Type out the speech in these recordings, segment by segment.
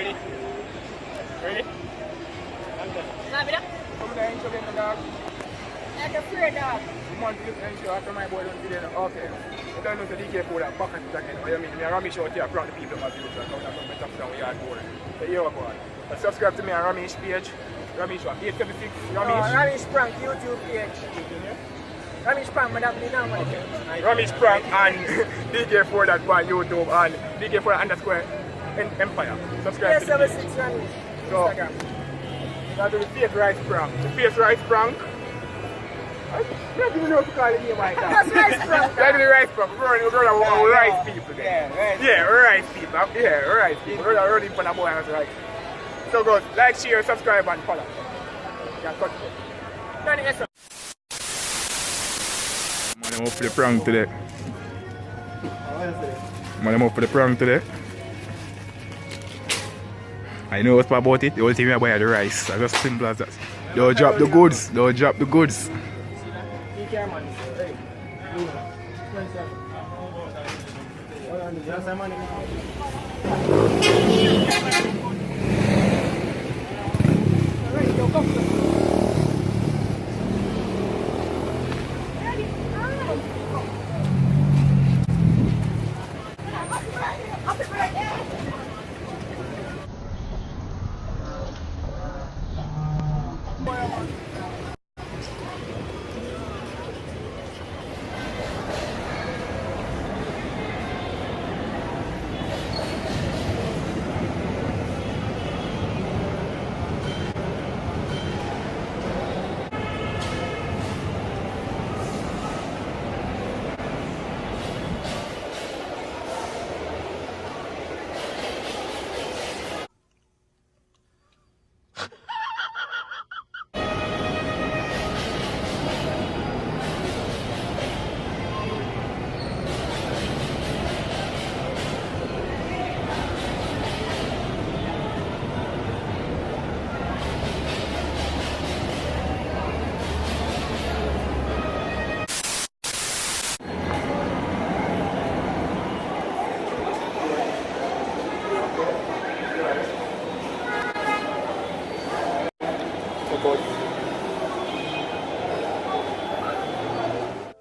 Ready? Ready? Come here. Come there and show them the dog. Like a free dog. You want to and show after my boy don't see them. Okay. You don't know the Dk4dot back at it again. What you mean? I Ramesh out here proud the people of my future. I'm going to top down with your board. So here we go. But subscribe to me on Ramesh page. Ramesh what? 876 Ramesh. Ramesh Prank YouTube page. Ramesh Prank, madam, you know what? Okay. Ramesh Prank and Dk4dot on YouTube and Dk4 underscore Empire. Subscribe to the page. 876 Ramesh. So, Instagram. now do the face rice prank. The face rice prank. I don't even know what to call it here right now. That's rice prank. That's the rice prank. We're going rice people there. Yeah, rice people. Yeah, rice people. We're running for the boy and rice. So good. Like, share, subscribe and follow. Yeah, cut it. Man, I'm up for the prank today. Man, I'm up for the prank today. I know what's about it. The only thing I buy is the rice. It's just simple as that. Don't drop the goods. Don't drop the goods.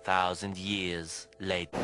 Thousand years later.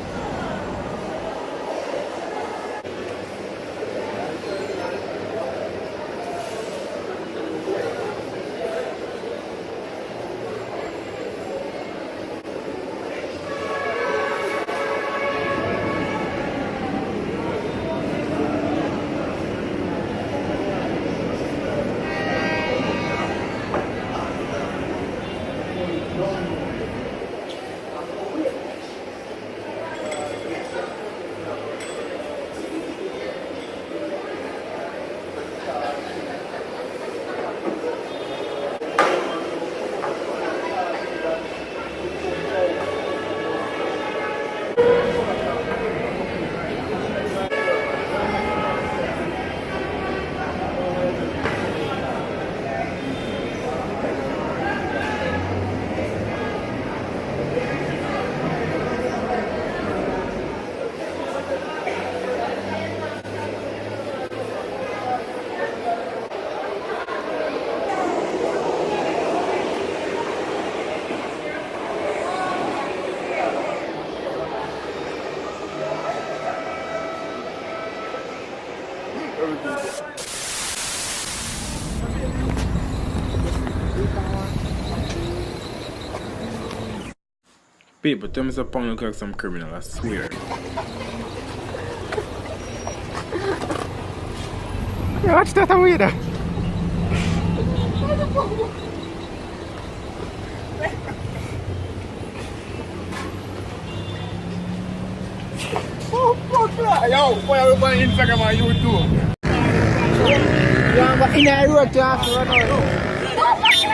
People, tell me some pound look like some criminal, I swear. Yeah, watch that away there. Oh, fuck that! Yo, follow me on Instagram and YouTube. Yeah, but in the road to have to run out. Oh shit.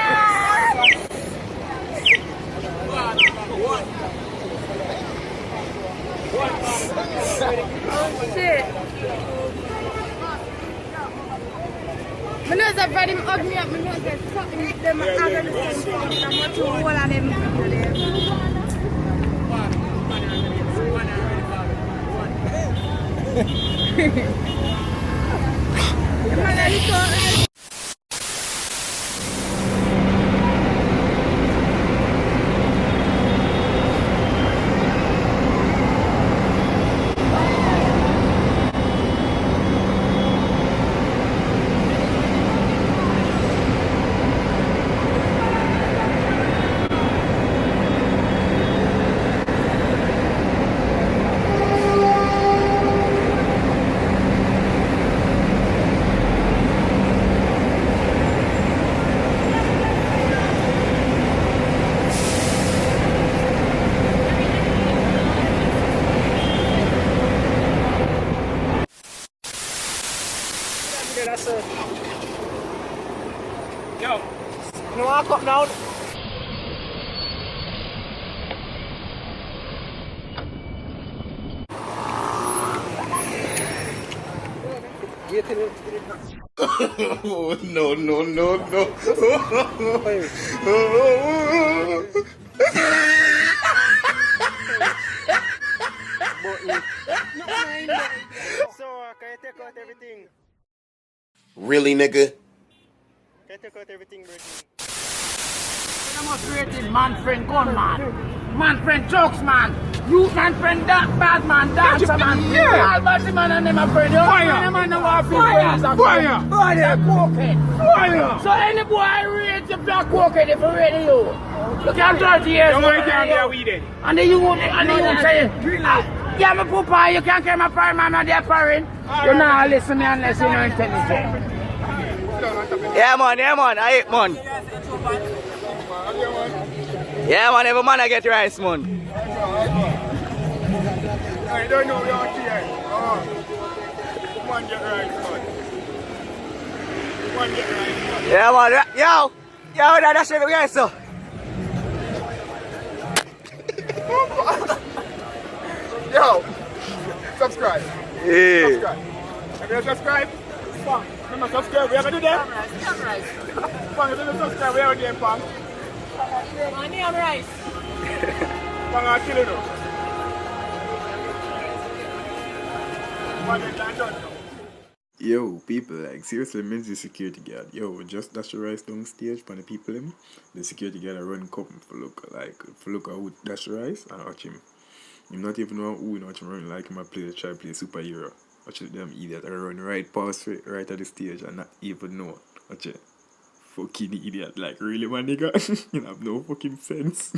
My nose have had him hug me up, my nose has something them and I'm the same thing. I'm not too old on them. Yo, you want to come down? Oh, no, no, no, no. So, can you take out everything? Really, nigga? Can you take out everything, bro? I must rate it, man friend gun man, man friend jokes man, youth man friend bad man, dancer man, all body man and them a friend, you fire, man no want feel friends and fire, fire. So any boy I rate you black cokehead if I rate you, look at 30 years Don't worry, can't get weeded. and the youth say, yeah my papa, you can't carry my fire man and they're firing, you not listen me unless you're not intelligent. Yeah man, I hate man. Yeah man, every man I get rice man. I don't know we are here. Come on, get right, man. Come on, get right, man. Yeah man, yo, that's every guy so. Yo, subscribe. Yeah. Subscribe. If you subscribe, pang. Remember subscribe, we are going to do that? Pang, if you subscribe, we are going to do pang. Money on rice. Pang, I'll kill you now. Pang, you can't done now. Yo, people, like, seriously, means the security guard. Yo, just dash the rice down stage for the people him. The security guard run come for look at who dash the rice and watch him. You not even know who watch him run like him try play superhero. Watch them idiot I run right past right at the stage and not even know. Watch it. Fucking idiot, like really my nigga. You have no fucking sense.